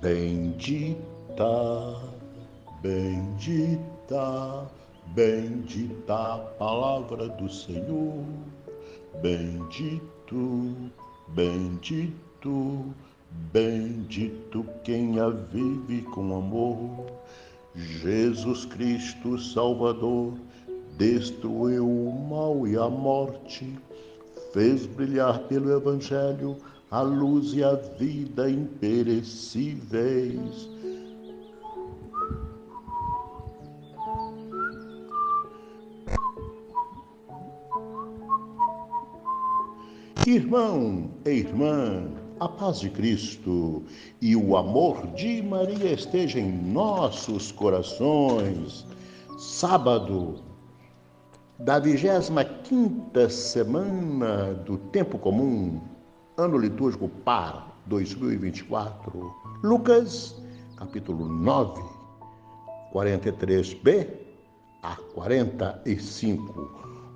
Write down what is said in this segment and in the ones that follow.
Bendita, bendita, bendita a palavra do Senhor. Bendito, bendito, bendito quem a vive com amor. Jesus Cristo Salvador destruiu o mal e a morte, fez brilhar pelo Evangelho a luz e a vida imperecíveis. Irmão e irmã, a paz de Cristo e o amor de Maria esteja em nossos corações. Sábado da 25ª semana do Tempo Comum, ano litúrgico par 2024. Lucas, capítulo 9, 43b a 45.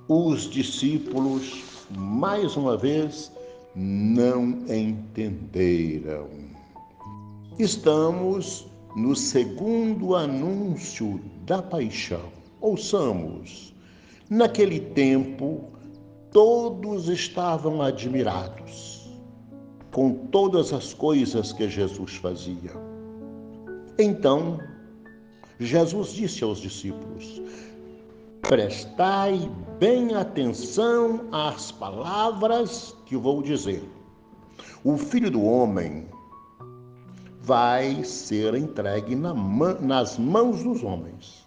Os discípulos, mais uma vez, não entenderam. Estamos no segundo anúncio da paixão. Ouçamos. Naquele tempo, todos estavam admirados com todas as coisas que Jesus fazia. Então, Jesus disse aos discípulos: prestai bem atenção às palavras que vou dizer. O Filho do Homem vai ser entregue nas mãos dos homens.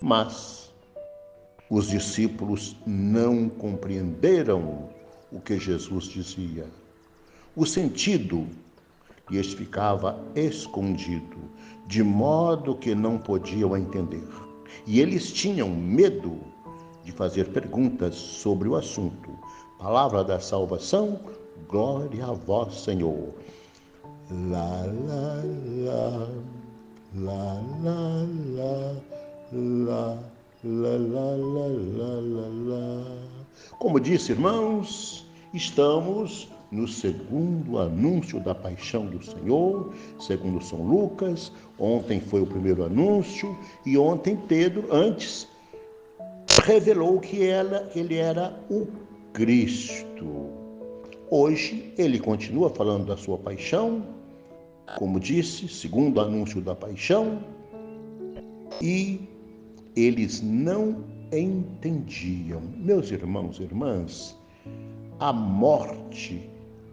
Mas os discípulos não compreenderam o que Jesus dizia. O sentido lhes ficava escondido, de modo que não podiam entender. E eles tinham medo de fazer perguntas sobre o assunto. Palavra da salvação, glória a vós, Senhor. Lá, lá, lá, lá, lá, lá, lá, lá, lá, lá, lá. Como disse, irmãos, estamos no segundo anúncio da paixão do Senhor, segundo São Lucas. Ontem foi o primeiro anúncio e ontem Pedro, antes, revelou que ele era o Cristo. Hoje ele continua falando da sua paixão, como disse, segundo anúncio da paixão, e eles não entendiam. Meus irmãos e irmãs, a morte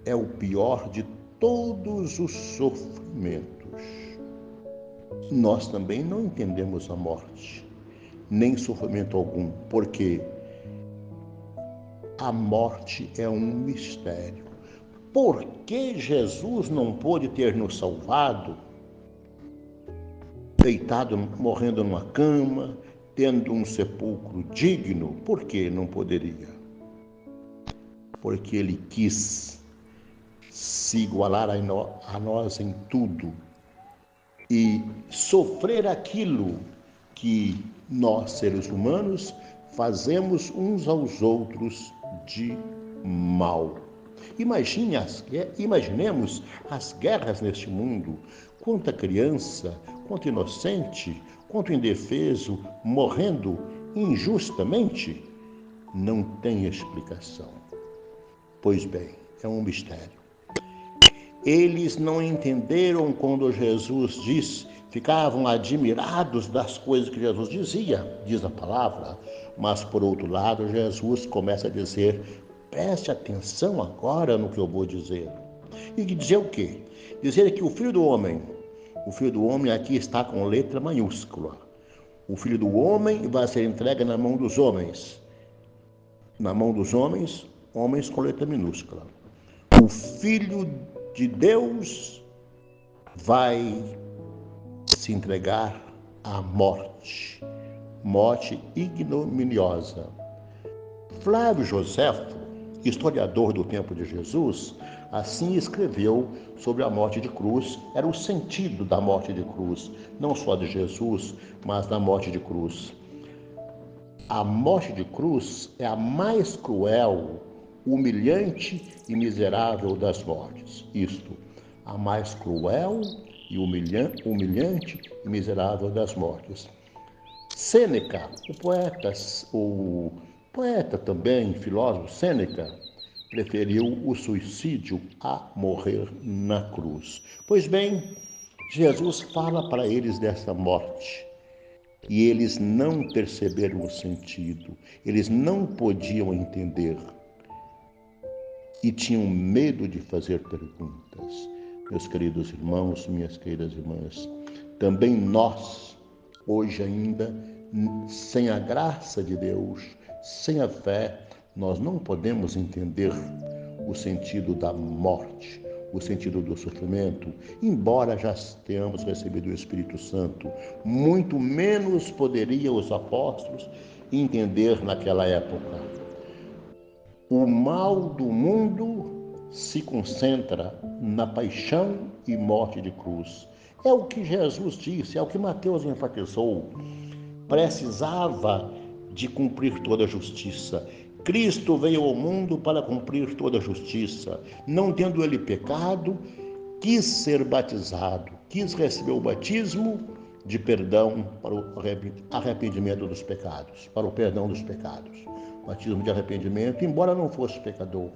é o pior de todos os sofrimentos. Nós também não entendemos a morte, nem sofrimento algum, porque a morte é um mistério. Por que Jesus não pôde ter nos salvado, deitado, morrendo numa cama, tendo um sepulcro digno? Por que não poderia? Porque ele quis se igualar a nós em tudo e sofrer aquilo que nós, seres humanos, fazemos uns aos outros de mal. Imaginemos as guerras neste mundo. Quanta criança, quanto inocente, quanto indefeso morrendo injustamente, não tem explicação. Pois bem, é um mistério. Eles não entenderam quando Jesus disse, ficavam admirados das coisas que Jesus dizia, diz a palavra, mas por outro lado, Jesus começa a dizer, preste atenção agora no que eu vou dizer. E dizer o quê? Dizer que o Filho do Homem aqui está com letra maiúscula. O Filho do Homem vai ser entregue na mão dos homens. Na mão dos homens, homens com letra minúscula. O Filho de Deus vai se entregar à morte ignominiosa. Flávio Joséfo, historiador do tempo de Jesus, assim escreveu sobre a morte de cruz. Era o sentido da morte de cruz, não só de Jesus, mas da morte de cruz. A morte de cruz é a mais cruel, humilhante e miserável das mortes. Isto, a mais cruel, e humilhante e miserável das mortes. Sêneca, o poeta também, filósofo Sêneca, preferiu o suicídio a morrer na cruz. Pois bem, Jesus fala para eles dessa morte e eles não perceberam o sentido, eles não podiam entender e tinham medo de fazer perguntas. Meus queridos irmãos, minhas queridas irmãs, também nós, hoje ainda, sem a graça de Deus, sem a fé, nós não podemos entender o sentido da morte, o sentido do sofrimento, embora já tenhamos recebido o Espírito Santo. Muito menos poderiam os apóstolos entender naquela época. O mal do mundo se concentra na paixão e morte de cruz. É o que Jesus disse, é o que Mateus enfatizou. Precisava de cumprir toda a justiça. Cristo veio ao mundo para cumprir toda a justiça. Não tendo ele pecado, quis ser batizado, quis receber o batismo de perdão para o arrependimento dos pecados, para o perdão dos pecados. Batismo de arrependimento, embora não fosse pecador,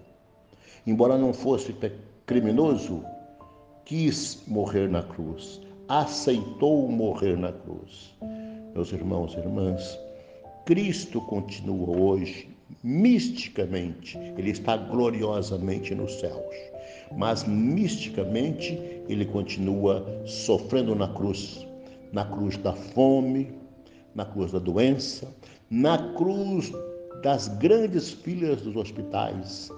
embora não fosse criminoso, quis morrer na cruz, aceitou morrer na cruz. Meus irmãos e irmãs, Cristo continua hoje, misticamente, ele está gloriosamente nos céus, mas misticamente ele continua sofrendo na cruz da fome, na cruz da doença, na cruz das grandes filas dos hospitais,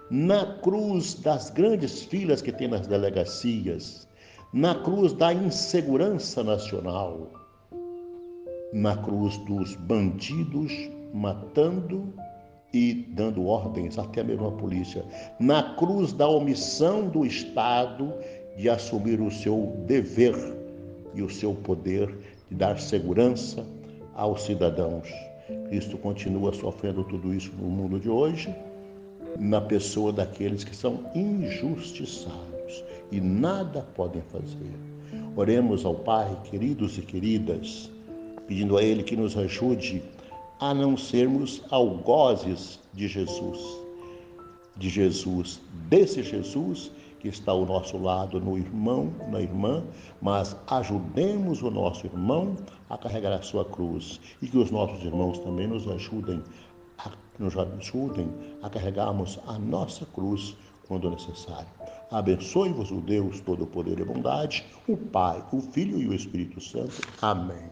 na cruz das grandes filas que tem nas delegacias, na cruz da insegurança nacional, na cruz dos bandidos matando e dando ordens, até mesmo a polícia, na cruz da omissão do Estado de assumir o seu dever e o seu poder de dar segurança aos cidadãos. Cristo continua sofrendo tudo isso no mundo de hoje, na pessoa daqueles que são injustiçados e nada podem fazer. Oremos ao Pai, queridos e queridas, pedindo a Ele que nos ajude a não sermos algozes de Jesus, desse Jesus que está ao nosso lado, no irmão, na irmã, mas ajudemos o nosso irmão a carregar a sua cruz e que os nossos irmãos também nos ajudem a carregarmos a nossa cruz quando necessário. Abençoe-vos o Deus Todo-Poder e Bondade, o Pai, o Filho e o Espírito Santo. Amém.